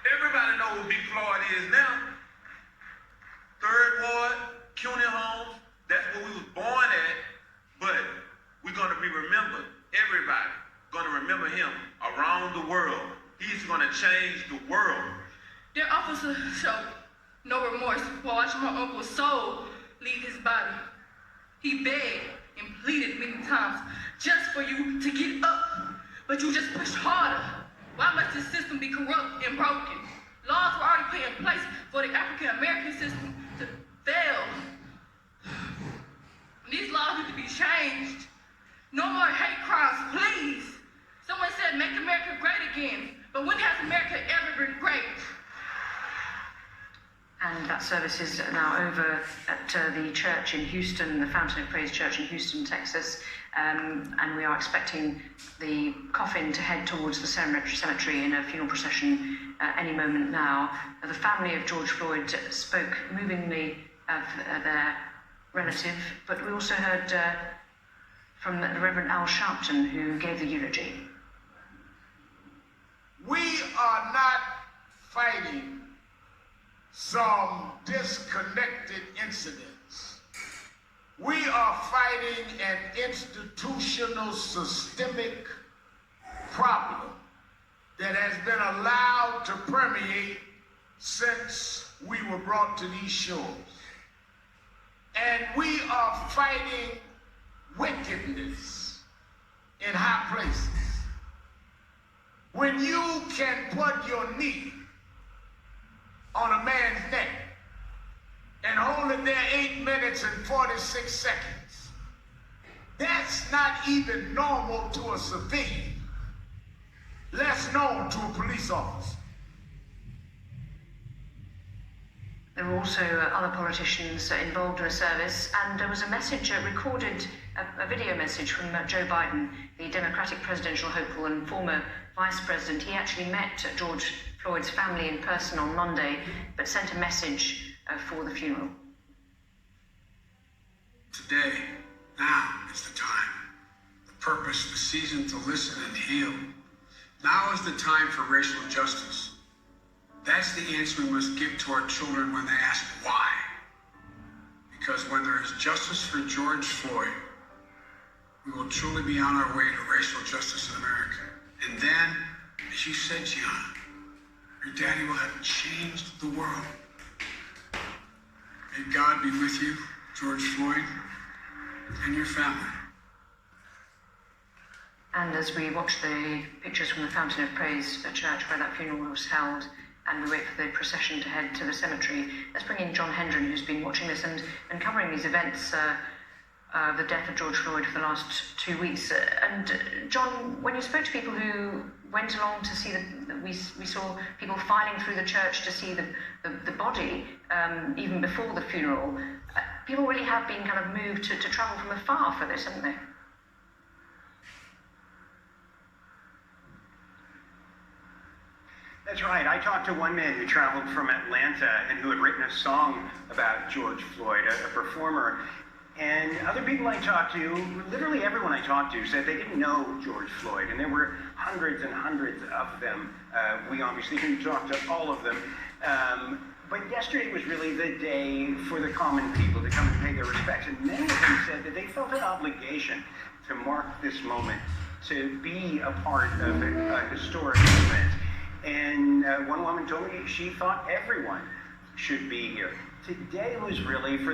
Everybody know who Big Floyd is now. Third Ward, CUNY Homes, that's where we was born at, but we're gonna be remembered. Everybody gonna remember him around the world. He's gonna change the world. Their officer showed no remorse while watching my uncle's soul leave his body. He begged and pleaded many times just for you to get up, but you just pushed harder. Why must this system be corrupt and broken? Laws were already put in place for the African American system to fail. These laws need to be changed. No more hate crimes, please. Someone said make America great again, but when has America ever been great? And that service is now over at the church in Houston, the Fountain of Praise Church in Houston, Texas. And we are expecting the coffin to head towards the cemetery in a funeral procession any moment now. The family of George Floyd spoke movingly of their relative, but we also heard from the Reverend Al Sharpton, who gave the eulogy. We are not fighting some disconnected incidents. We are fighting an institutional, systemic problem that has been allowed to permeate since we were brought to these shores. And we are fighting wickedness in high places. When you can put your knee on a man's neck and hold it there 8 minutes and 46 seconds, that's not even normal to a civilian, less known to a police officer. There were also other politicians involved in the service, and there was a message recorded, a video message from Joe Biden, the Democratic presidential hopeful and former vice president. He actually met George Floyd's family in person on Monday, but sent a message for the funeral. Today, now is the time, the purpose, the season to listen and heal. Now is the time for racial justice. That's the answer we must give to our children when they ask why. Because when there is justice for George Floyd, we will truly be on our way to racial justice in America. And then, as you said, Gianna, your daddy will have changed the world. May God be with you, George Floyd, and your family. And as we watch the pictures from the Fountain of Praise church where that funeral was held, and we wait for the procession to head to the cemetery, let's bring in John Hendren, who's been watching this and covering these events, the death of George Floyd for the last 2 weeks. John, when you spoke to people who went along to see we saw people filing through the church to see the body, even before the funeral, people really have been kind of moved to travel from afar for this, haven't they? That's right. I talked to one man who traveled from Atlanta and who had written a song about George Floyd, a performer. And other people I talked to, literally everyone I talked to, said they didn't know George Floyd. And there were hundreds and hundreds of them. We obviously didn't talk to all of them. But yesterday was really the day for the common people to come and pay their respects. And many of them said that they felt an obligation to mark this moment, to be a part of a historic event. And one woman told me she thought everyone should be here. Today was really for